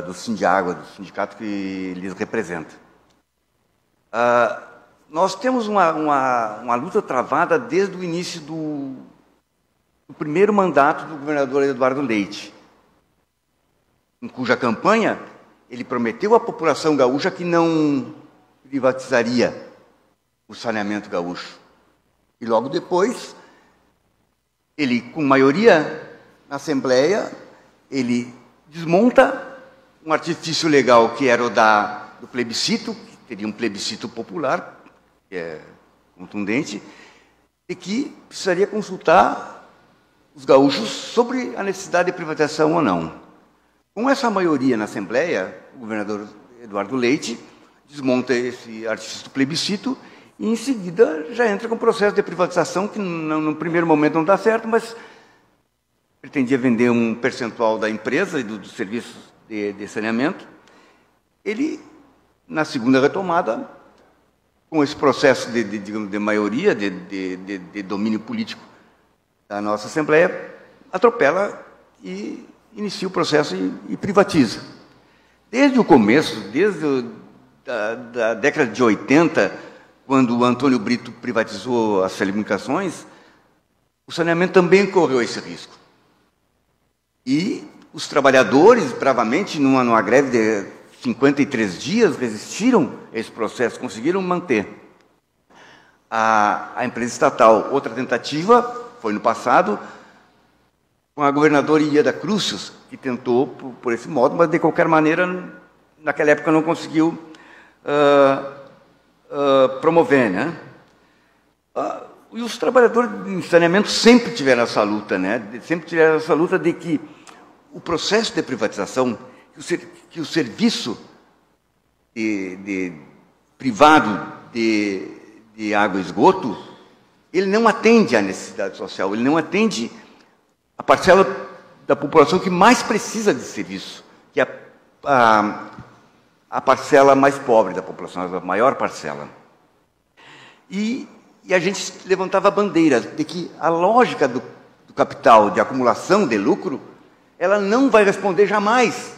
do Sindiágua, do sindicato que eles representam. Nós temos uma luta travada desde o início do primeiro mandato do governador Eduardo Leite, em cuja campanha ele prometeu à população gaúcha que não privatizaria o saneamento gaúcho. E logo depois, ele, com maioria na Assembleia, ele desmonta um artifício legal que era o do plebiscito, que teria um plebiscito popular, que é contundente, e que precisaria consultar os gaúchos sobre a necessidade de privatização ou não. Com essa maioria na Assembleia, o governador Eduardo Leite desmonta esse artifício do plebiscito e, em seguida, já entra com o processo de privatização, que no primeiro momento não dá certo, mas pretendia vender um percentual da empresa e dos serviços de saneamento. Ele, na segunda retomada, com esse processo de maioria, de domínio político da nossa Assembleia, atropela e inicia o processo e privatiza. Desde o começo, desde a década de 80, quando o Antônio Brito privatizou as telecomunicações, o saneamento também correu esse risco. E os trabalhadores, bravamente, numa greve de 53 dias, resistiram a esse processo, conseguiram manter. A empresa estatal, outra tentativa, foi no passado, com a governadora Ieda Crucius, que tentou por esse modo, mas, de qualquer maneira, naquela época não conseguiu promover, né? E os trabalhadores em saneamento sempre tiveram essa luta, né? Sempre tiveram essa luta de que o processo de privatização, que o serviço privado de água e esgoto, ele não atende à necessidade social, ele não atende a parcela da população que mais precisa de serviço, que é a parcela mais pobre da população, a maior parcela. E a gente levantava a bandeira de que a lógica do capital de acumulação de lucro, ela não vai responder jamais.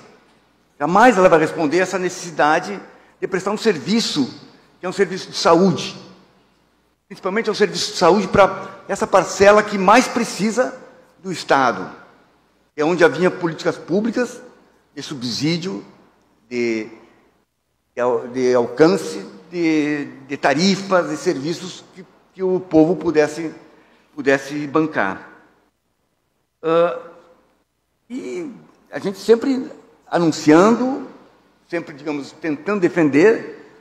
Jamais ela vai responder essa necessidade de prestar um serviço, que é um serviço de saúde. Principalmente é um serviço de saúde para essa parcela que mais precisa do Estado. É onde havia políticas públicas de subsídio, de alcance, de tarifas, de serviços que o povo pudesse bancar. E a gente sempre anunciando, sempre, digamos, tentando defender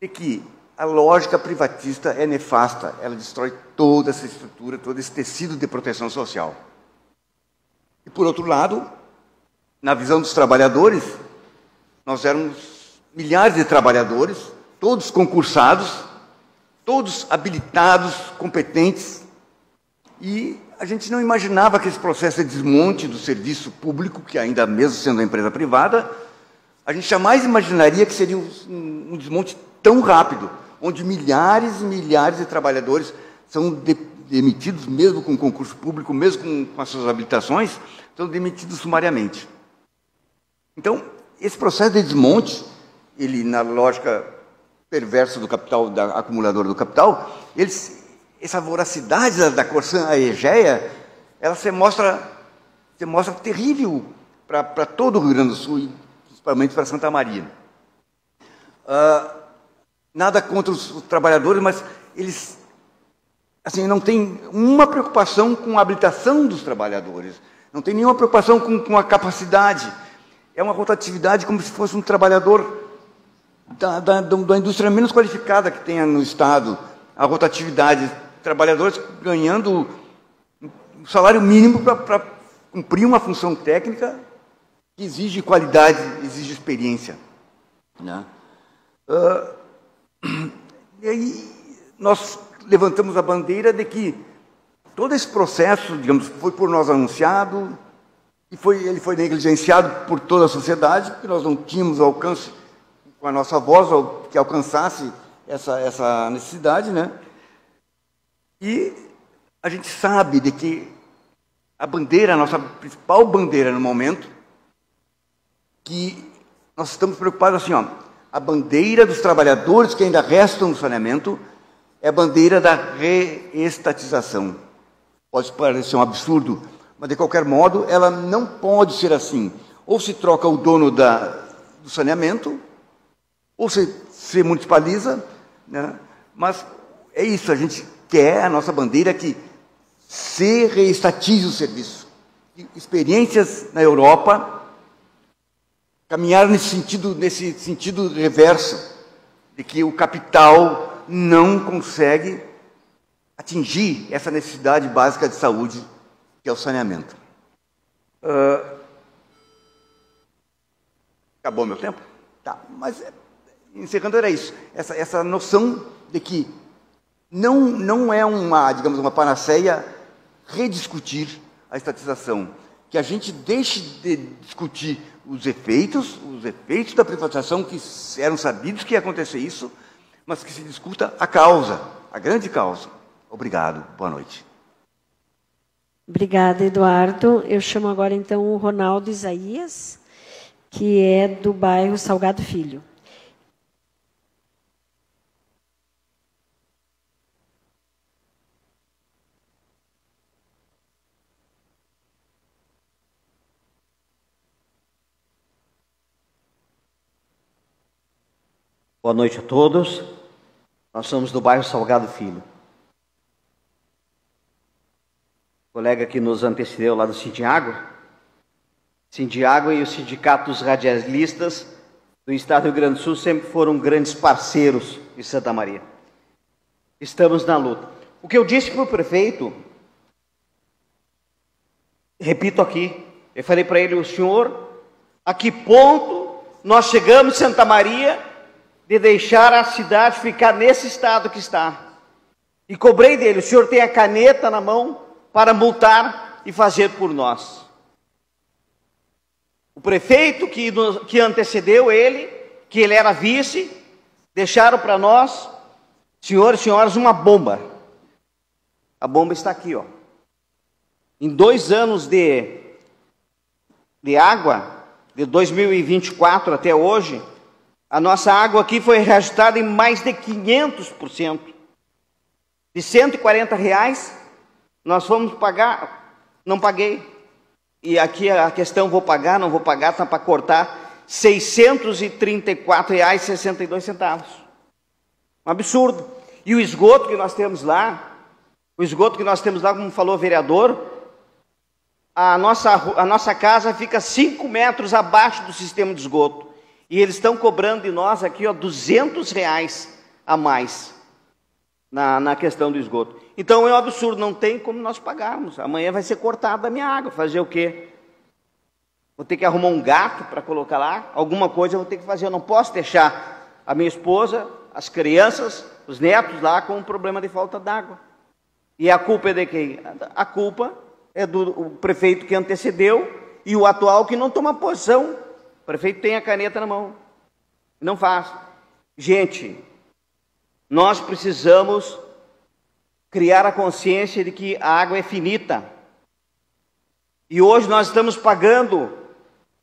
de que a lógica privatista é nefasta, ela destrói toda essa estrutura, todo esse tecido de proteção social. E, por outro lado, na visão dos trabalhadores, nós éramos milhares de trabalhadores, todos concursados, todos habilitados, competentes, e a gente não imaginava que esse processo de desmonte do serviço público, que ainda mesmo sendo uma empresa privada, a gente jamais imaginaria que seria um desmonte tão rápido, onde milhares e milhares de trabalhadores são demitidos, mesmo com concurso público, mesmo com as suas habilitações, são demitidos sumariamente. Então, esse processo de desmonte, ele, na lógica perversa do capital, da acumuladora do capital, essa voracidade da Corsã à Egea, ela se mostra terrível para todo o Rio Grande do Sul, e principalmente para Santa Maria. Nada contra os trabalhadores, mas eles assim, não têm uma preocupação com a habilitação dos trabalhadores, não tem nenhuma preocupação com a capacidade. É uma rotatividade como se fosse um trabalhador da indústria menos qualificada que tenha no Estado, a rotatividade, trabalhadores ganhando um salário mínimo para cumprir uma função técnica que exige qualidade, exige experiência, né? E aí nós levantamos a bandeira de que todo esse processo, digamos, foi por nós anunciado, e ele foi negligenciado por toda a sociedade, porque nós não tínhamos alcance com a nossa voz que alcançasse essa necessidade, né? E a gente sabe de que a nossa principal bandeira no momento, que nós estamos preocupados assim, ó, a bandeira dos trabalhadores que ainda restam no saneamento é a bandeira da reestatização. Pode parecer um absurdo, mas de qualquer modo ela não pode ser assim. Ou se troca o dono do saneamento, ou se municipaliza, né? Mas é isso, a gente quer a nossa bandeira que se reestatize o serviço. Experiências na Europa caminharam nesse sentido reverso, de que o capital não consegue atingir essa necessidade básica de saúde, que é o saneamento. Acabou meu tempo? Tá, mas encerrando era isso, essa noção de que não é uma panaceia rediscutir a estatização, que a gente deixe de discutir os efeitos da privatização, que eram sabidos que ia acontecer isso, mas que se discuta a causa, a grande causa. Obrigado, boa noite. Obrigada, Eduardo. Eu chamo agora, então, o Ronaldo Isaías, que é do bairro Salgado Filho. Boa noite a todos. Nós somos do bairro Salgado Filho. O colega que nos antecedeu lá do Sindiágua e os sindicatos radialistas do Estado do Rio Grande do Sul sempre foram grandes parceiros de Santa Maria. Estamos na luta. O que eu disse para o prefeito, repito aqui, eu falei para ele, o senhor, a que ponto nós chegamos em Santa Maria de deixar a cidade ficar nesse estado que está? E cobrei dele, o senhor tem a caneta na mão para multar e fazer por nós. O prefeito que antecedeu ele, que ele era vice, deixaram para nós, senhores e senhoras, uma bomba. A bomba está aqui, ó. Em 2 anos de água, de 2024 até hoje, a nossa água aqui foi reajustada em mais de 500%. De R$140, nós fomos pagar, não paguei. E aqui a questão, vou pagar, não vou pagar, está para cortar R$634,62. Um absurdo. E o esgoto que nós temos lá, como falou o vereador, a nossa casa fica 5 metros abaixo do sistema de esgoto. E eles estão cobrando de nós aqui, ó, R$200 a mais na questão do esgoto. Então é um absurdo, não tem como nós pagarmos. Amanhã vai ser cortada a minha água, fazer o quê? Vou ter que arrumar um gato para colocar lá, alguma coisa eu vou ter que fazer. Eu não posso deixar a minha esposa, as crianças, os netos lá com um problema de falta d'água. E a culpa é de quem? A culpa é do prefeito que antecedeu e o atual que não toma posição. O prefeito tem a caneta na mão, não faz. Gente, nós precisamos criar a consciência de que a água é finita. E hoje nós estamos pagando,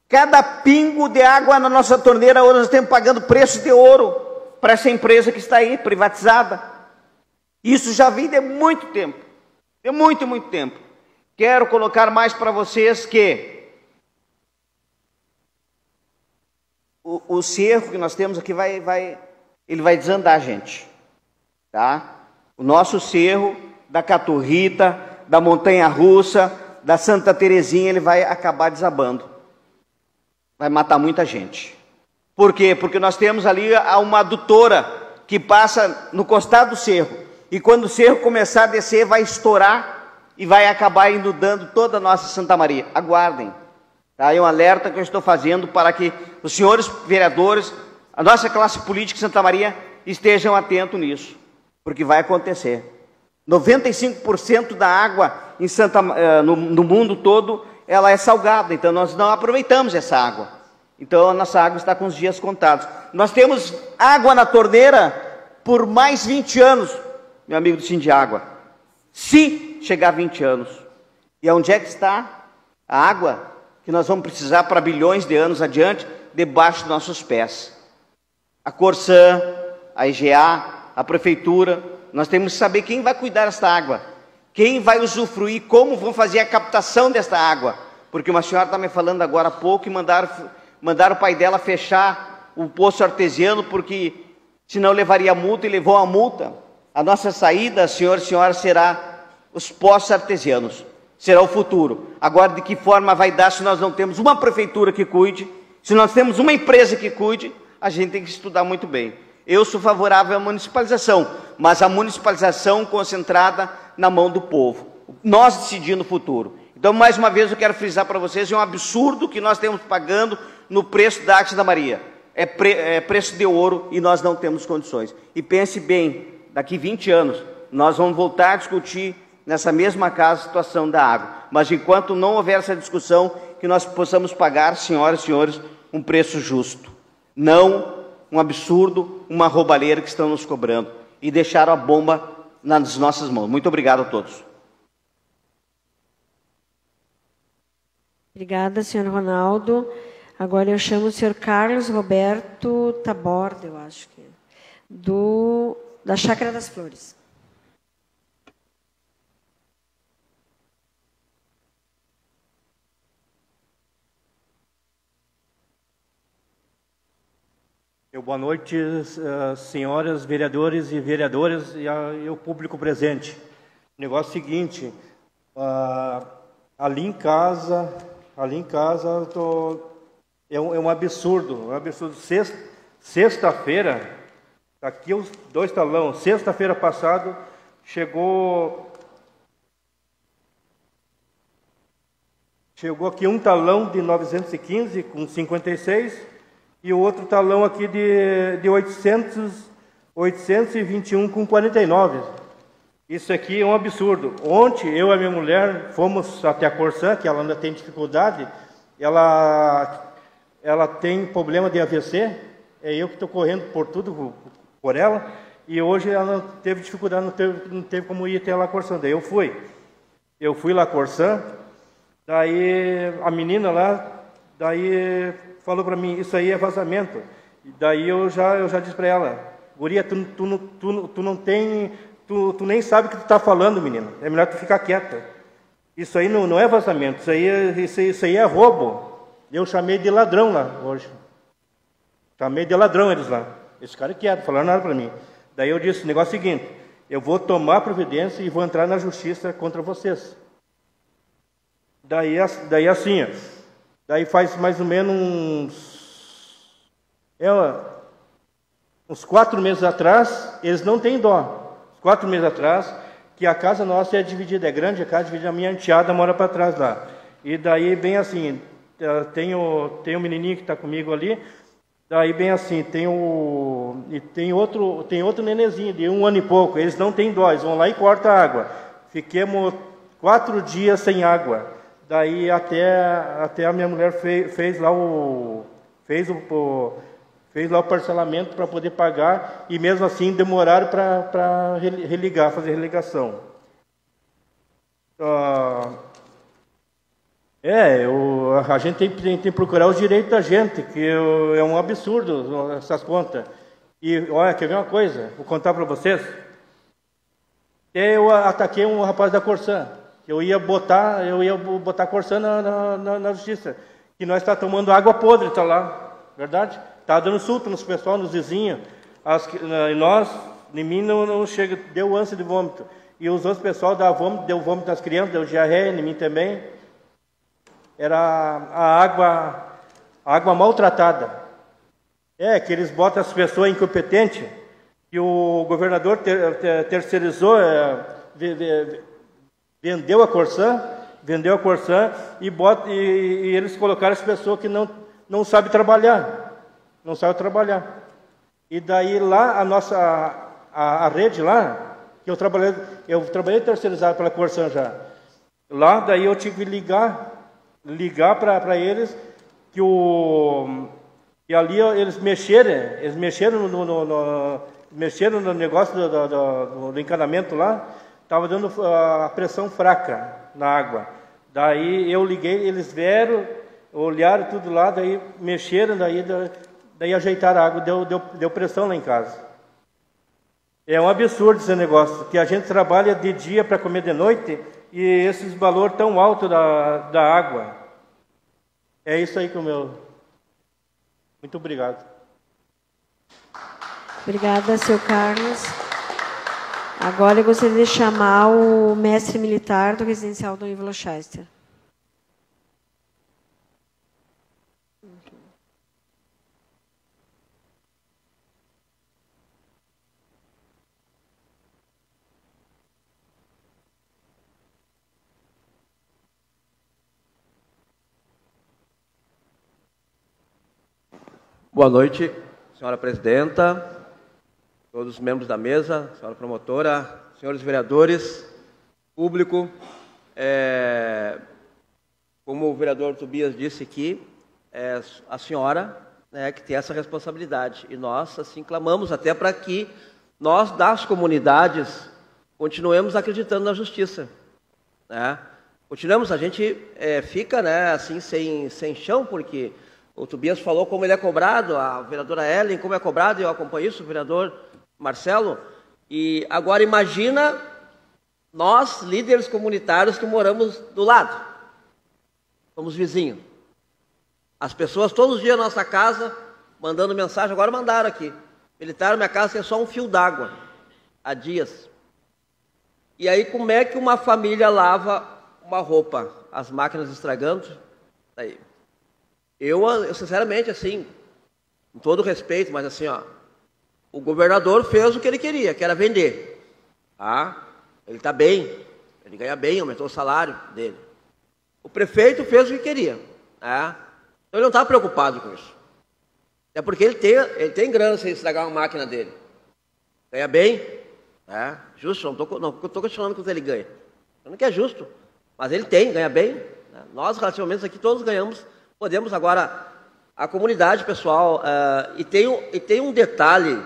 cada pingo de água na nossa torneira, hoje nós estamos pagando preço de ouro para essa empresa que está aí, privatizada. Isso já vem de muito tempo, de muito, muito tempo. Quero colocar mais para vocês que o cerro que nós temos aqui ele vai desandar, gente, tá? O nosso cerro da Caturrita, da Montanha Russa, da Santa Terezinha, ele vai acabar desabando. Vai matar muita gente. Por quê? Porque nós temos ali uma adutora que passa no costado do cerro. E quando o cerro começar a descer, vai estourar e vai acabar inundando toda a nossa Santa Maria. Aguardem. Tá? É um alerta que eu estou fazendo para que os senhores vereadores, a nossa classe política de Santa Maria, estejam atentos nisso, porque vai acontecer. 95% da água no mundo todo, ela é salgada, então nós não aproveitamos essa água. Então a nossa água está com os dias contados. Nós temos água na torneira por mais 20 anos, meu amigo do Sindiágua, se chegar a 20 anos. E onde é que está a água que nós vamos precisar para bilhões de anos adiante, debaixo dos nossos pés. A Corsã, a EGA, a Prefeitura, nós temos que saber quem vai cuidar desta água, quem vai usufruir, como vão fazer a captação desta água, porque uma senhora está me falando agora há pouco e mandaram o pai dela fechar o poço artesiano, porque senão levaria multa, e levou a multa. A nossa saída, senhor e senhora, será os poços artesianos, será o futuro. Agora, de que forma vai dar se nós não temos uma prefeitura que cuide, se nós temos uma empresa que cuide, a gente tem que estudar muito bem. Eu sou favorável à municipalização, mas a municipalização concentrada na mão do povo, nós decidindo o futuro. Então, mais uma vez, eu quero frisar para vocês, é um absurdo que nós temos pagando no preço da Arte da Maria. É preço de ouro e nós não temos condições. E pense bem, daqui 20 anos, nós vamos voltar a discutir nessa mesma casa a situação da água. Mas enquanto não houver essa discussão, que nós possamos pagar, senhoras e senhores, um preço justo. Não um absurdo, uma roubalheira que estão nos cobrando. E deixaram a bomba nas nossas mãos. Muito obrigado a todos. Obrigada, senhor Ronaldo. Agora eu chamo o senhor Carlos Roberto Taborda, eu acho que é, da Chácara das Flores. Boa noite, senhoras vereadores e vereadoras e o público presente. O negócio é o seguinte, ali em casa é um absurdo, Sexta-feira, aqui os 2 talões, sexta-feira passada chegou aqui um talão de 915 com 56 e o outro talão aqui de 821 com 49. Isso aqui é um absurdo. Ontem, eu e a minha mulher fomos até a Corsã, que ela ainda tem dificuldade, ela tem problema de AVC, é eu que estou correndo por tudo por ela, e hoje ela teve dificuldade, não teve como ir até lá a Corsã. Daí eu fui lá a Corsã, daí a menina lá, falou para mim, isso aí é vazamento. E daí eu já disse para ela, guria, tu não tem, tu nem sabe o que tu está falando, menina. É melhor tu ficar quieta. Isso aí não é vazamento, isso aí é roubo. Eu chamei de ladrão lá hoje. Chamei de ladrão eles lá. Esse cara é quieto, falaram nada para mim. Daí eu disse, o negócio é o seguinte, eu vou tomar providência e vou entrar na justiça contra vocês. Daí assim, ó. Daí faz mais ou menos uns 4 meses atrás, eles não têm dó. 4 meses atrás, que a casa nossa é dividida, é grande, a casa é dividida, a minha enteada mora para trás lá. E daí, bem assim, tem um menininho que está comigo ali, daí bem assim, tem outro nenenzinho de 1 ano e pouco, eles não têm dó, eles vão lá e cortam a água. Fiquemos 4 dias sem água. Daí até a minha mulher fez lá o parcelamento para poder pagar, e mesmo assim demoraram para religar, fazer religação. A gente tem que procurar os direitos da gente, que é um absurdo essas contas. E olha, quer ver uma coisa? Vou contar para vocês. Eu ataquei um rapaz da Corsã. Eu ia botar a Corsã na justiça. Que nós está tomando água podre, está lá. Verdade? Está dando surto nos pessoal, nos vizinhos. E nós, em mim não chega, deu ânsia de vômito. E os outros pessoal deu vômito nas crianças, deu diarreia, em mim também. Era a água maltratada. Que eles botam as pessoas incompetentes, que o governador terceirizou, vendeu a Corsã e eles colocaram as pessoas que não sabem trabalhar. Não sabem trabalhar. E daí lá a rede lá, que eu trabalhei terceirizado pela Corsã já. Lá daí eu tive que ligar para eles e ali eles mexeram no negócio do encanamento lá. Estava dando a pressão fraca na água. Daí eu liguei, eles vieram, olharam tudo lá, daí mexeram, daí ajeitaram a água, deu pressão lá em casa. É um absurdo esse negócio, que a gente trabalha de dia para comer de noite e esses valores tão altos da água. É isso aí que o meu... Muito obrigado. Obrigada, seu Carlos. Agora eu gostaria de chamar o mestre militar do residencial Dom Ivo Lochester. Boa noite, senhora presidenta, todos os membros da mesa, senhora promotora, senhores vereadores, público. Como o vereador Tobias disse aqui, é a senhora, né, que tem essa responsabilidade. E nós, assim, clamamos até para que nós, das comunidades, continuemos acreditando na justiça. Né? Continuamos, a gente fica, né, assim, sem chão, porque o Tobias falou como ele é cobrado, a vereadora Ellen, como é cobrado, eu acompanho isso, o vereador Marcelo. E agora imagina nós, líderes comunitários, que moramos do lado. Somos vizinhos. As pessoas todos os dias na nossa casa, mandando mensagem, agora mandaram aqui. Militaram minha casa, tem só um fio d'água, há dias. E aí como é que uma família lava uma roupa? As máquinas estragando? Aí. Eu, sinceramente, assim, com todo respeito, mas assim, ó, o governador fez o que ele queria, que era vender. Tá? Ele está bem, ele ganha bem, aumentou o salário dele. O prefeito fez o que queria. Tá? Então ele não está preocupado com isso. É porque ele tem grana se estragar uma máquina dele. Ganha bem, justo, não estou questionando quanto ele ganha. Não que é justo, mas ele ganha bem. Né? Nós, relativamente, aqui todos ganhamos. Podemos agora, a comunidade, pessoal, e tem um detalhe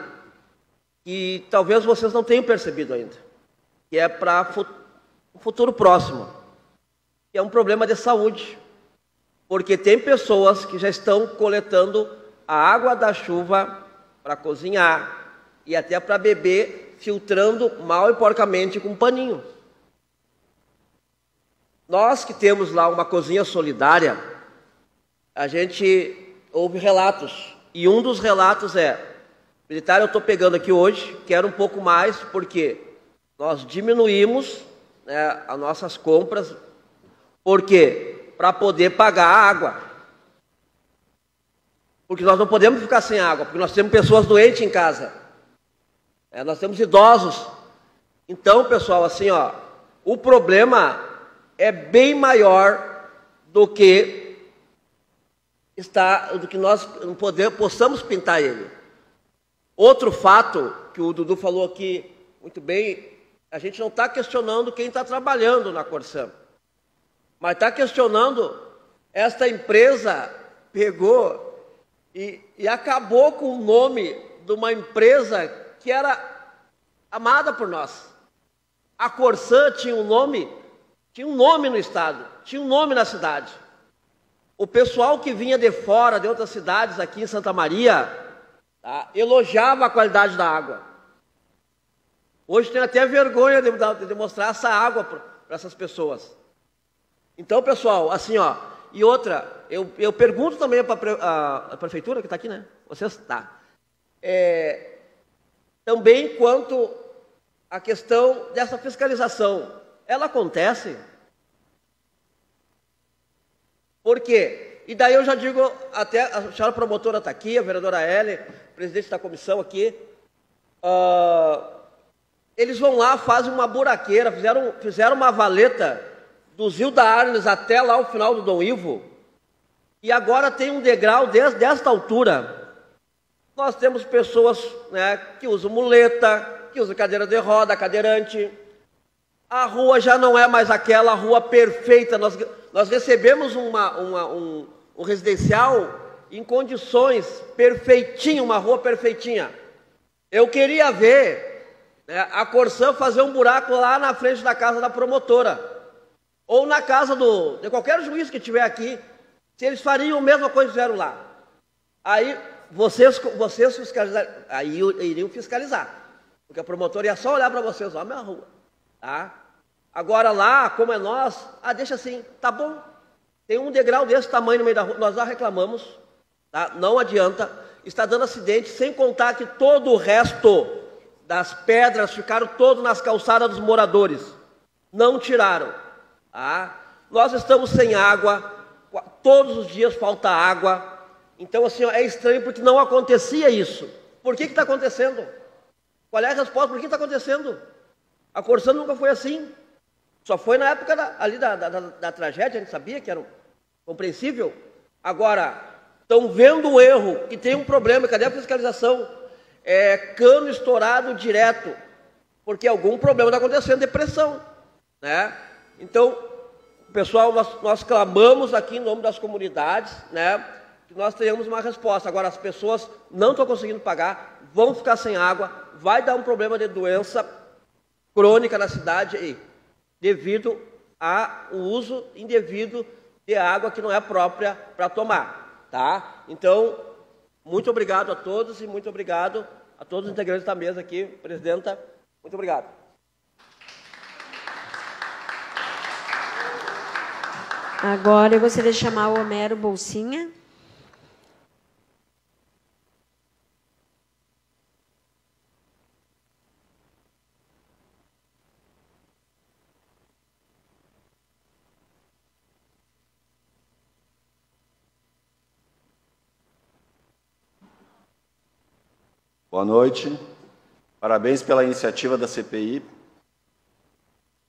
que talvez vocês não tenham percebido ainda, que é para o futuro próximo, que é um problema de saúde, porque tem pessoas que já estão coletando a água da chuva para cozinhar e até para beber, filtrando mal e porcamente com um paninho. Nós que temos lá uma cozinha solidária, a gente ouve relatos, e um dos relatos militar, eu estou pegando aqui hoje, quero um pouco mais, porque nós diminuímos, né, as nossas compras, porque para poder pagar a água. Porque nós não podemos ficar sem água, porque nós temos pessoas doentes em casa, nós temos idosos. Então, pessoal, assim, ó, o problema é bem maior do que nós possamos pintar ele. Outro fato que o Dudu falou aqui muito bem, a gente não está questionando quem está trabalhando na Corsã, mas está questionando esta empresa pegou e acabou com o nome de uma empresa que era amada por nós. A Corsã tinha um nome no estado, tinha um nome na cidade. O pessoal que vinha de fora, de outras cidades aqui em Santa Maria, elogiava a qualidade da água. Hoje tem até vergonha de mostrar essa água para essas pessoas. Então, pessoal, assim, ó, e outra, eu pergunto também para a prefeitura, que está aqui, né? Vocês, tá. Também quanto à questão dessa fiscalização, ela acontece? Por quê? E daí eu já digo, até a senhora promotora está aqui, a vereadora Ellen, presidente da comissão aqui, eles vão lá, fazem uma buraqueira, fizeram uma valeta do Zil da Arnes até lá o final do Dom Ivo, e agora tem um degrau desta altura. Nós temos pessoas, né, que usam muleta, que usam cadeira de roda, cadeirante. A rua já não é mais aquela rua perfeita. Nós recebemos um residencial em condições perfeitinho, uma rua perfeitinha. Eu queria ver, né, a Corsã fazer um buraco lá na frente da casa da promotora, ou na casa de qualquer juiz que estiver aqui, Se eles fariam a mesma coisa que fizeram lá, aí vocês fiscalizariam, aí iriam fiscalizar. Porque a promotora ia só olhar para vocês, ó, minha rua. Tá? Agora lá, como é nós, deixa assim, tá bom. Tem um degrau desse tamanho no meio da rua, nós já reclamamos, tá? Não adianta, está dando acidente, sem contar que todo o resto das pedras ficaram todo nas calçadas dos moradores. Não tiraram. Tá? Nós estamos sem água, todos os dias falta água. Então, assim, ó, é estranho porque não acontecia isso. Por que está acontecendo? Qual é a resposta? Por que está acontecendo? A Corsã nunca foi assim. Só foi na época da tragédia, a gente sabia que era compreensível. Agora, estão vendo um erro, que tem um problema, cadê a fiscalização? É cano estourado direto, porque algum problema está acontecendo de pressão. Né? Então, pessoal, nós clamamos aqui em nome das comunidades, né, que nós tenhamos uma resposta. Agora, as pessoas não estão conseguindo pagar, vão ficar sem água, vai dar um problema de doença crônica na cidade aí, devido ao uso indevido de água que não é própria para tomar. Tá? Então, muito obrigado a todos e muito obrigado a todos os integrantes da mesa aqui. Presidenta, muito obrigado. Agora eu gostaria de chamar o Homero Bolsinha. Boa noite, parabéns pela iniciativa da CPI.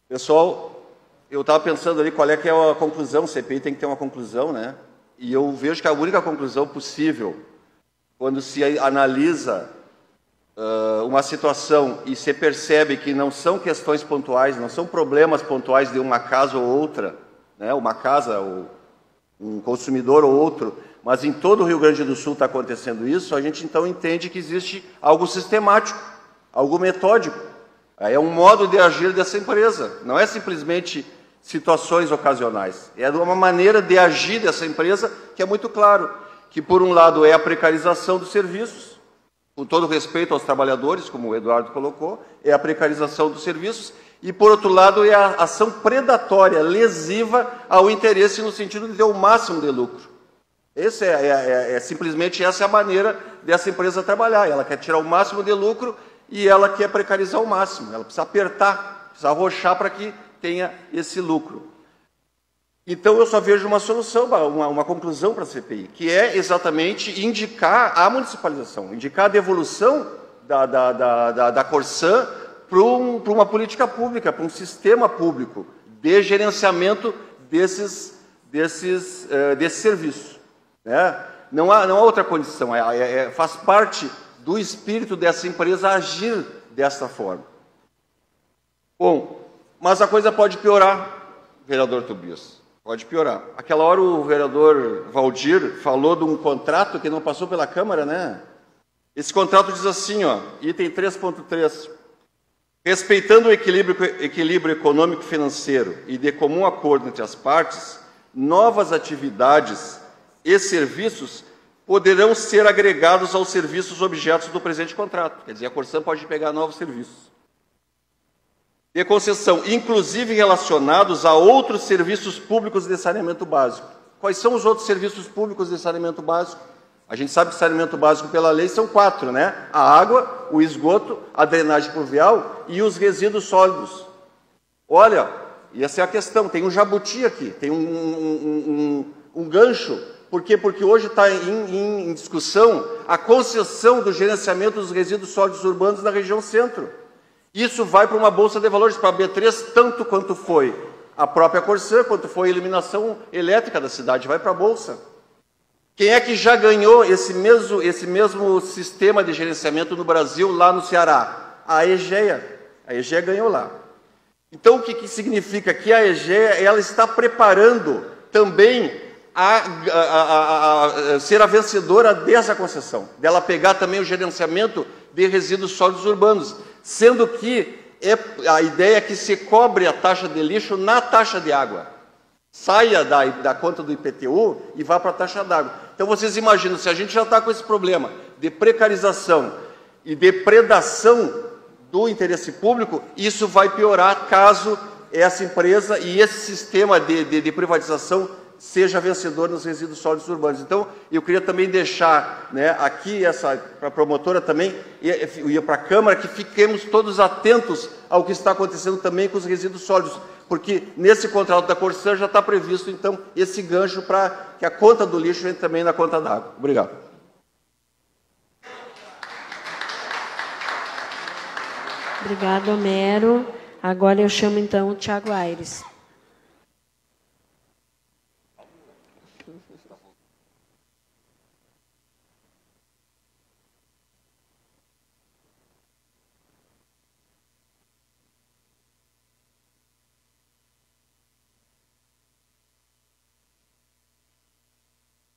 Pessoal, eu estava pensando ali qual é que é a conclusão, a CPI tem que ter uma conclusão, né? E eu vejo que a única conclusão possível, quando se analisa uma situação e se percebe que não são questões pontuais, não são problemas pontuais de uma casa ou outra, né? Uma casa ou um consumidor ou outro, mas em todo o Rio Grande do Sul está acontecendo isso, a gente então entende que existe algo sistemático, algo metódico. É um modo de agir dessa empresa, não é simplesmente situações ocasionais. É uma maneira de agir dessa empresa que é muito claro, que por um lado é a precarização dos serviços, com todo respeito aos trabalhadores, como o Eduardo colocou, é a precarização dos serviços, e por outro lado é a ação predatória, lesiva ao interesse no sentido de ter o máximo de lucro. Simplesmente essa é a maneira dessa empresa trabalhar. Ela quer tirar o máximo de lucro e ela quer precarizar o máximo. Ela precisa apertar, precisa arrochar para que tenha esse lucro. Então eu só vejo uma solução, uma conclusão para a CPI, que é exatamente indicar a municipalização, indicar a devolução da Corsã para uma política pública, para um sistema público de gerenciamento desses serviços. Né? Não há outra condição, faz parte do espírito dessa empresa agir dessa forma. Bom, mas a coisa pode piorar, vereador Tobias, pode piorar. Aquela hora o vereador Valdir falou de um contrato que não passou pela Câmara, né? Esse contrato diz assim, ó, item 3.3, respeitando o equilíbrio econômico-financeiro e de comum acordo entre as partes, novas atividades e serviços poderão ser agregados aos serviços objetos do presente contrato. Quer dizer, a Corsã pode pegar novos serviços de concessão, inclusive relacionados a outros serviços públicos de saneamento básico. Quais são os outros serviços públicos de saneamento básico? A gente sabe que saneamento básico pela lei são 4, né? A água, o esgoto, a drenagem pluvial e os resíduos sólidos. Olha, e essa é a questão, tem um jabuti aqui, tem um gancho. Por quê? Porque hoje está em discussão a concessão do gerenciamento dos resíduos sólidos urbanos na região centro. Isso vai para uma bolsa de valores, para a B3, tanto quanto foi a própria Corsã, quanto foi a eliminação elétrica da cidade, vai para a bolsa. Quem é que já ganhou esse mesmo sistema de gerenciamento no Brasil, lá no Ceará? A EGEA. A EGEA ganhou lá. Então, o que significa? Que a EGEA ela está preparando também ser a vencedora dessa concessão, dela pegar também o gerenciamento de resíduos sólidos urbanos, sendo que a ideia é que se cobre a taxa de lixo na taxa de água. saia da conta do IPTU e vá para a taxa d'água. Então, vocês imaginam, se a gente já está com esse problema de precarização e depredação do interesse público, isso vai piorar caso essa empresa e esse sistema de privatização seja vencedor nos resíduos sólidos urbanos. Então, eu queria também deixar, né, aqui para a promotora também e para a Câmara, que fiquemos todos atentos ao que está acontecendo também com os resíduos sólidos, porque nesse contrato da Corsã já está previsto, então, esse gancho para que a conta do lixo entre também na conta d'água. Obrigado. Obrigado, Homero. Agora eu chamo, então, o Thiago Aires.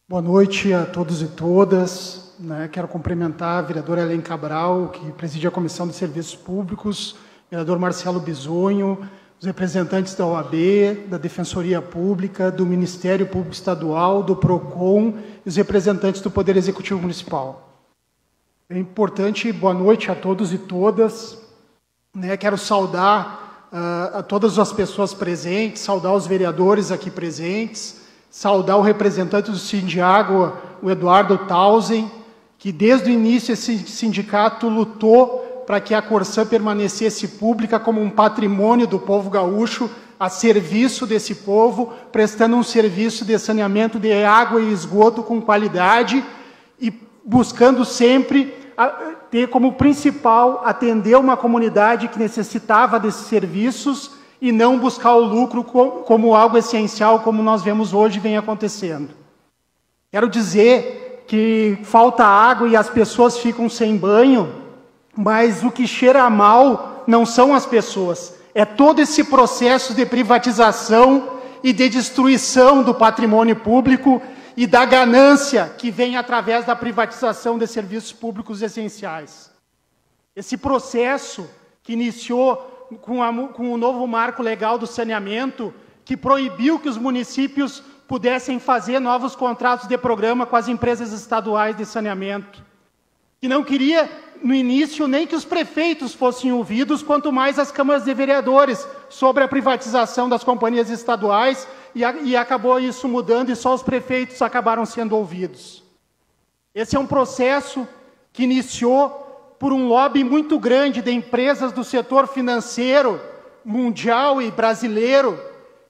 Boa noite a todos e todas. Quero cumprimentar a vereadora Helen Cabral, que preside a Comissão de Serviços Públicos, o vereador Marcelo Bisonho, os representantes da OAB, da Defensoria Pública, do Ministério Público Estadual, do PROCON e os representantes do Poder Executivo Municipal. É importante, boa noite a todos e todas. Quero saudar a todas as pessoas presentes, saudar os vereadores aqui presentes, saudar o representante do Sindiágua, o Eduardo Tausen, que desde o início esse sindicato lutou para que a Corsã permanecesse pública como um patrimônio do povo gaúcho, a serviço desse povo, prestando um serviço de saneamento de água e esgoto com qualidade e buscando sempre ter como principal atender uma comunidade que necessitava desses serviços e não buscar o lucro como algo essencial, como nós vemos hoje vem acontecendo. Quero dizer que falta água e as pessoas ficam sem banho, mas o que cheira mal não são as pessoas, é todo esse processo de privatização e de destruição do patrimônio público e da ganância que vem através da privatização de serviços públicos essenciais. Esse processo que iniciou com o novo marco legal do saneamento, que proibiu que os municípios pudessem fazer novos contratos de programa com as empresas estaduais de saneamento, que não queria, no início, nem que os prefeitos fossem ouvidos, quanto mais as câmaras de vereadores, sobre a privatização das companhias estaduais, e acabou isso mudando, e só os prefeitos acabaram sendo ouvidos. Esse é um processo que iniciou por um lobby muito grande de empresas do setor financeiro, mundial e brasileiro,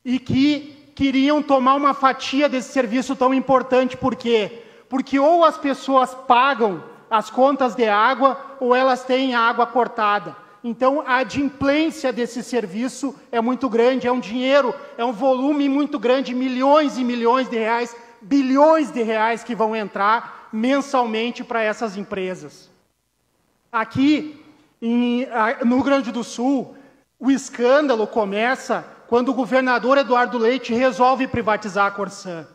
e que queriam tomar uma fatia desse serviço tão importante. Por quê? Porque ou as pessoas pagam as contas de água, ou elas têm a água cortada. Então, a adimplência desse serviço é muito grande, é um dinheiro, é um volume muito grande, milhões e milhões de reais, bilhões de reais que vão entrar mensalmente para essas empresas. Aqui, no Rio Grande do Sul, o escândalo começa quando o governador Eduardo Leite resolve privatizar a Corsã.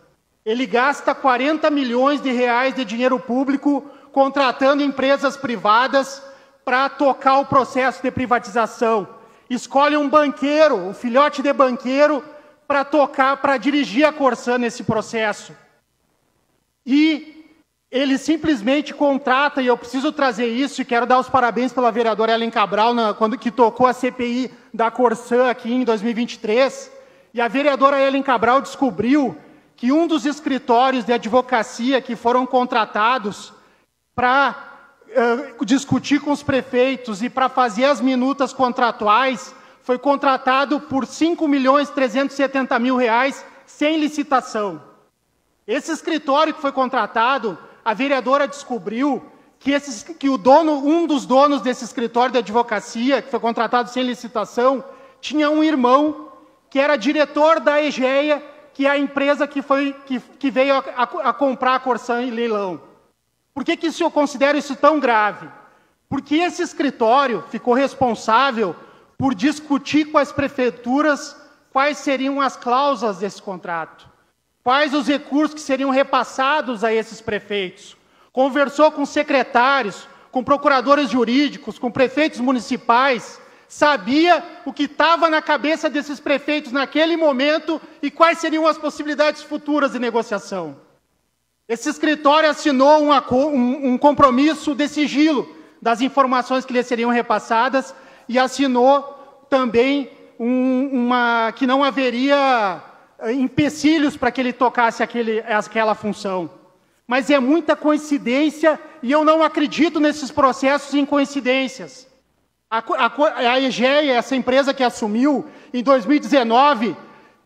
Ele gasta 40 milhões de reais de dinheiro público contratando empresas privadas para tocar o processo de privatização. Escolhe um banqueiro, um filhote de banqueiro, para dirigir a Corsã nesse processo. E ele simplesmente contrata, e eu preciso trazer isso, e quero dar os parabéns pela vereadora Helen Cabral, que tocou a CPI da Corsã aqui em 2023, e a vereadora Helen Cabral descobriu que um dos escritórios de advocacia que foram contratados para discutir com os prefeitos e para fazer as minutas contratuais foi contratado por R$ 5.370.000 sem licitação. Esse escritório que foi contratado, a vereadora descobriu que um dos donos desse escritório de advocacia, que foi contratado sem licitação, tinha um irmão que era diretor da EGEA, que é a empresa que veio a comprar a Corsã em leilão. Por que eu considero isso tão grave? Porque esse escritório ficou responsável por discutir com as prefeituras quais seriam as cláusulas desse contrato, quais os recursos que seriam repassados a esses prefeitos. Conversou com secretários, com procuradores jurídicos, com prefeitos municipais, sabia o que estava na cabeça desses prefeitos naquele momento e quais seriam as possibilidades futuras de negociação. Esse escritório assinou um compromisso de sigilo das informações que lhe seriam repassadas e assinou também que não haveria empecilhos para que ele tocasse aquela função. Mas é muita coincidência e eu não acredito nesses processos em coincidências. A EGEA, essa empresa que assumiu em 2019,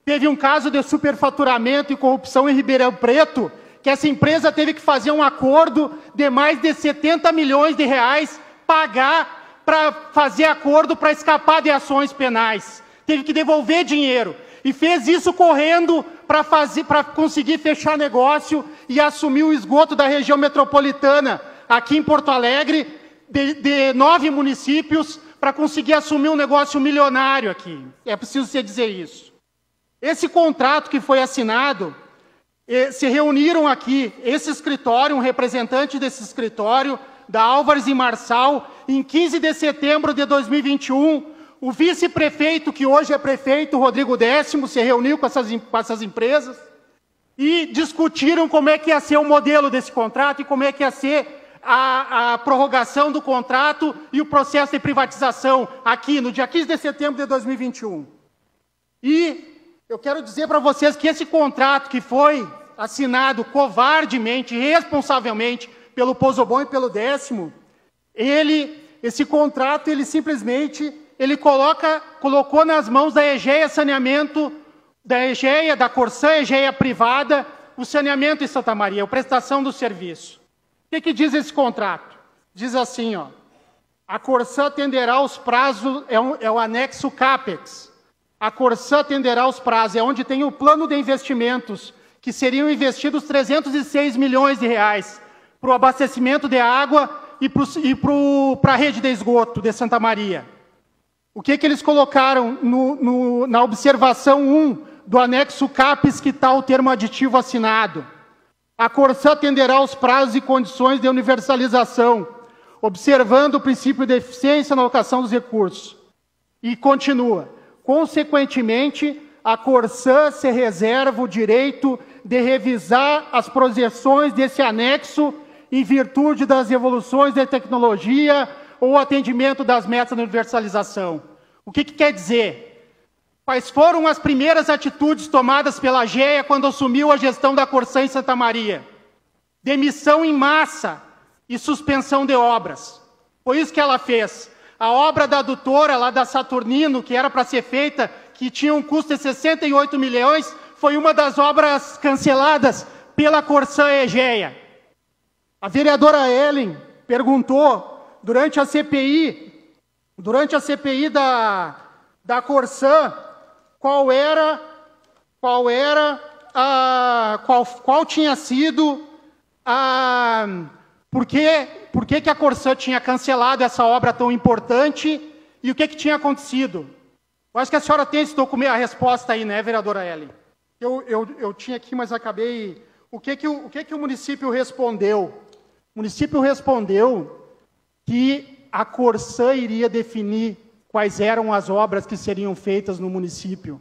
teve um caso de superfaturamento e corrupção em Ribeirão Preto, que essa empresa teve que fazer um acordo de mais de 70 milhões de reais, pagar para fazer acordo para escapar de ações penais. Teve que devolver dinheiro. E fez isso correndo para conseguir fechar negócio e assumir o esgoto da região metropolitana, aqui em Porto Alegre, de 9 municípios, para conseguir assumir um negócio milionário aqui. É preciso se dizer isso. Esse contrato que foi assinado, se reuniram aqui, esse escritório, um representante desse escritório, da Álvares e Marçal, em 15 de setembro de 2021, o vice-prefeito, que hoje é prefeito, Rodrigo Décimo, se reuniu com essas empresas e discutiram como é que ia ser o modelo desse contrato e como é que ia ser a prorrogação do contrato e o processo de privatização aqui, no dia 15 de setembro de 2021. E eu quero dizer para vocês que esse contrato que foi assinado covardemente, irresponsavelmente, pelo Pozobon e pelo Décimo, esse contrato, ele simplesmente... ele colocou nas mãos da EGEA Saneamento, da EGEA, da Corsã, EGEA privada, o saneamento em Santa Maria, a prestação do serviço. O que diz esse contrato? Diz assim, ó, a Corsã atenderá os prazos, é o anexo CAPEX. A Corsã atenderá os prazos, é onde tem o plano de investimentos, que seriam investidos 306 milhões de reais para o abastecimento de água e para a rede de esgoto de Santa Maria. O que eles colocaram na observação 1 do anexo CAPES, que está o termo aditivo assinado? A Corsã atenderá os prazos e condições de universalização, observando o princípio de eficiência na alocação dos recursos. E continua. Consequentemente, a Corsã se reserva o direito de revisar as projeções desse anexo em virtude das evoluções da tecnologia ou atendimento das metas de universalização. O que quer dizer? Quais foram as primeiras atitudes tomadas pela EGEA quando assumiu a gestão da Corsã em Santa Maria? Demissão em massa e suspensão de obras. Foi isso que ela fez. A obra da adutora, lá da Saturnino, que era para ser feita, que tinha um custo de 68 milhões, foi uma das obras canceladas pela Corsã EGEA. A vereadora Ellen perguntou, durante a CPI da Corsã, qual tinha sido por que a Corsã tinha cancelado essa obra tão importante e o que tinha acontecido. Eu acho que a senhora tem esse documento, a resposta aí, né, vereadora Ellen? Eu tinha aqui, mas acabei... O que o município respondeu? O município respondeu que a Corsã iria definir quais eram as obras que seriam feitas no município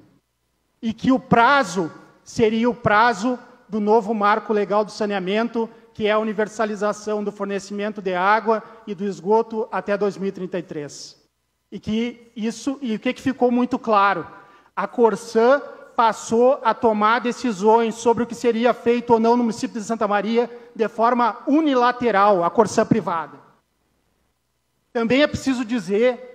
e que o prazo seria o prazo do novo marco legal do saneamento, que é a universalização do fornecimento de água e do esgoto até 2033. E o que ficou muito claro? A Corsã passou a tomar decisões sobre o que seria feito ou não no município de Santa Maria de forma unilateral, a Corsã privada. Também é preciso dizer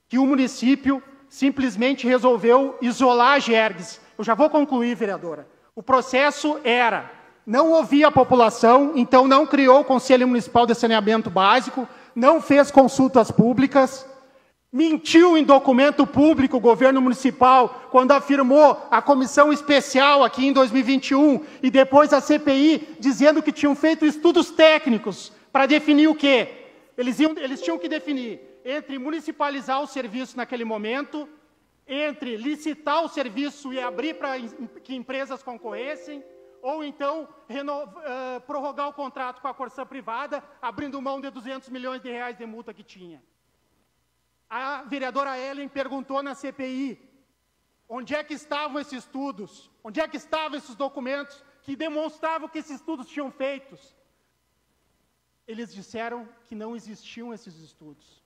que o município simplesmente resolveu isolar a Gergues. Eu já vou concluir, vereadora. O processo era, não ouvia a população, então não criou o Conselho Municipal de Saneamento Básico, não fez consultas públicas, mentiu em documento público o governo municipal quando afirmou a comissão especial aqui em 2021 e depois a CPI dizendo que tinham feito estudos técnicos para definir o quê? Eles tinham que definir entre municipalizar o serviço naquele momento, entre licitar o serviço e abrir para que empresas concorressem, ou então prorrogar o contrato com a Corsã privada, abrindo mão de 200 milhões de reais de multa que tinha. A vereadora Ellen perguntou na CPI, onde é que estavam esses estudos? Onde é que estavam esses documentos que demonstravam que esses estudos tinham feitos? Eles disseram que não existiam esses estudos,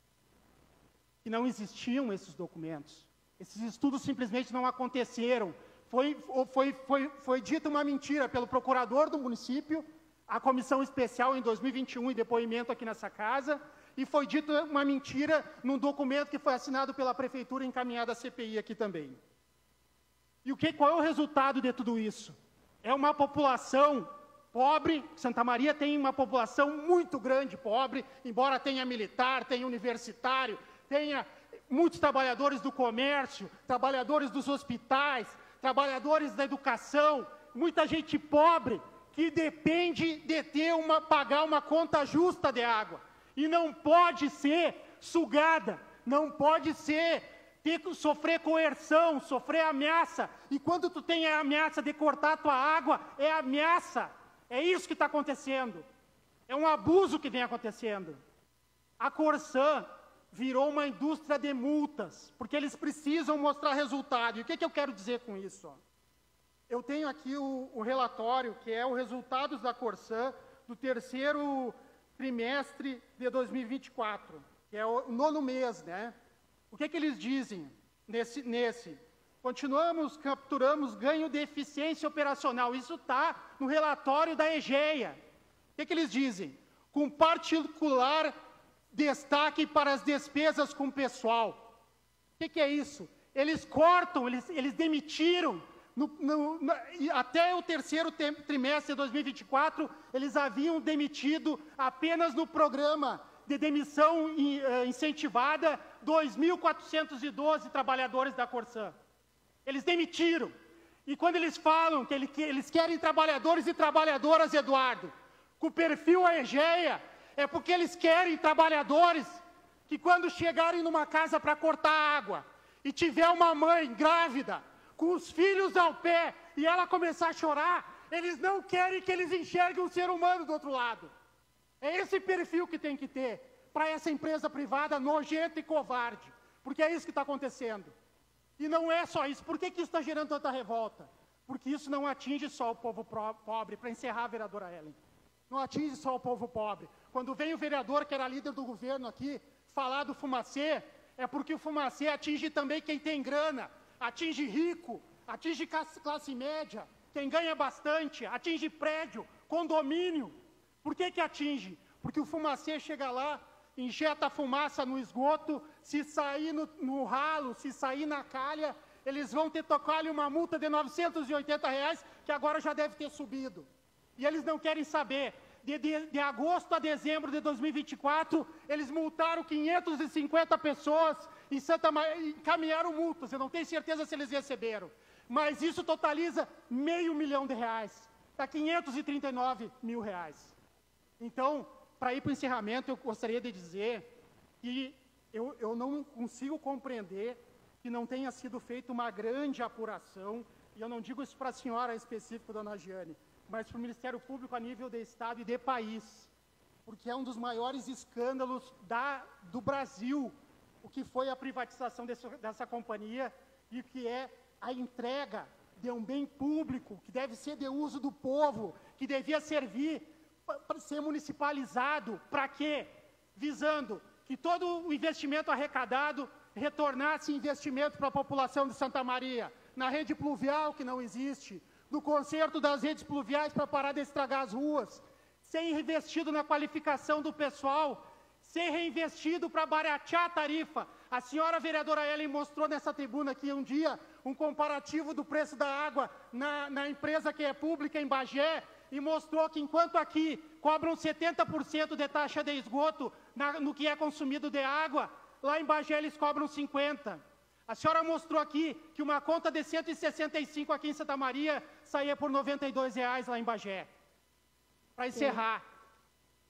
que não existiam esses documentos. Esses estudos simplesmente não aconteceram. Foi dita uma mentira pelo procurador do município, a comissão especial em 2021, em depoimento aqui nessa casa, e foi dita uma mentira num documento que foi assinado pela prefeitura e encaminhado à CPI aqui também. E qual é o resultado de tudo isso? É uma população pobre. Santa Maria tem uma população muito grande pobre, embora tenha militar, tenha universitário, tenha muitos trabalhadores do comércio, trabalhadores dos hospitais, trabalhadores da educação, muita gente pobre que depende de pagar uma conta justa de água. E não pode ser sugada, não pode sofrer coerção, sofrer ameaça. E quando tu tem a ameaça de cortar a tua água, é ameaça. É isso que está acontecendo. É um abuso que vem acontecendo. A Corsã virou uma indústria de multas, porque eles precisam mostrar resultado. E o que eu quero dizer com isso? Eu tenho aqui o relatório, que é os resultados da Corsã do terceiro trimestre de 2024, que é o 9º mês, né? O que eles dizem nesse? Capturamos ganho de eficiência operacional. Isso está no relatório da EGEA. O que eles dizem? Com particular destaque para as despesas com pessoal. O que é isso? Eles cortam, eles demitiram. Até o terceiro trimestre de 2024, eles haviam demitido apenas no programa de demissão incentivada 2.412 trabalhadores da Corsã. Eles demitiram. E quando eles falam que eles querem trabalhadores e trabalhadoras, Eduardo, com o perfil EGEA, é porque eles querem trabalhadores que quando chegarem numa casa para cortar água e tiver uma mãe grávida, com os filhos ao pé, e ela começar a chorar, eles não querem que eles enxerguem um ser humano do outro lado. É esse perfil que tem que ter para essa empresa privada nojenta e covarde, porque é isso que está acontecendo. E não é só isso. Por que isso está gerando tanta revolta? Porque isso não atinge só o povo pobre, para encerrar, vereadora Ellen. Não atinge só o povo pobre. Quando vem o vereador, que era líder do governo aqui, falar do Fumacê, é porque o Fumacê atinge também quem tem grana, atinge rico, atinge classe média, quem ganha bastante, atinge prédio, condomínio. Por que atinge? Porque o Fumacê chega lá, injeta fumaça no esgoto, se sair no ralo, se sair na calha, eles vão ter que tocar-lhe uma multa de R$980, que agora já deve ter subido. E eles não querem saber. De agosto a dezembro de 2024, eles multaram 550 pessoas em Santa Maria, encaminharam multas. Eu não tenho certeza se eles receberam. Mas isso totaliza R$500 mil. Dá R$539 mil. Então, para ir para o encerramento, eu gostaria de dizer que eu não consigo compreender que não tenha sido feita uma grande apuração, e eu não digo isso para a senhora específico, dona Giane, mas para o Ministério Público a nível de Estado e de país, porque é um dos maiores escândalos do Brasil, o que foi a privatização dessa companhia e que é a entrega de um bem público, que deve ser de uso do povo, que devia servir para ser municipalizado. Para quê? Visando que todo o investimento arrecadado retornasse investimento para a população de Santa Maria, na rede pluvial, que não existe, no conserto das redes pluviais para parar de estragar as ruas, ser investido na qualificação do pessoal, ser reinvestido para baratear a tarifa. A senhora vereadora Ellen mostrou nessa tribuna aqui um dia um comparativo do preço da água na empresa que é pública em Bagé, e mostrou que enquanto aqui cobram 70% de taxa de esgoto no que é consumido de água, lá em Bagé eles cobram 50%. A senhora mostrou aqui que uma conta de 165 aqui em Santa Maria saía por R$92 lá em Bagé. Para encerrar,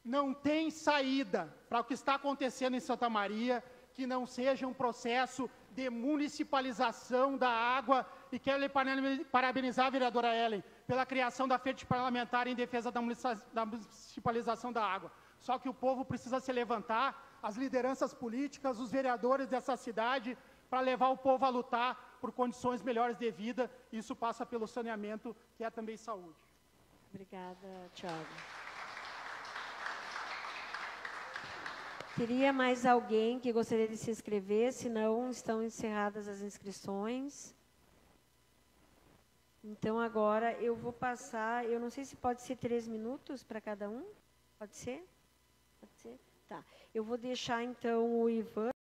não tem saída para o que está acontecendo em Santa Maria que não seja um processo de municipalização da água, e quero lhe parabenizar, vereadora Ellen, pela criação da frente parlamentar em defesa da municipalização da água. Só que o povo precisa se levantar, as lideranças políticas, os vereadores dessa cidade, para levar o povo a lutar por condições melhores de vida. Isso passa pelo saneamento, que é também saúde. Obrigada, Thiago. Teria mais alguém que gostaria de se inscrever? Se não, estão encerradas as inscrições. Então, agora eu vou passar, eu não sei se pode ser 3 minutos para cada um. Pode ser? Pode ser? Tá. Eu vou deixar, então, o Ivan.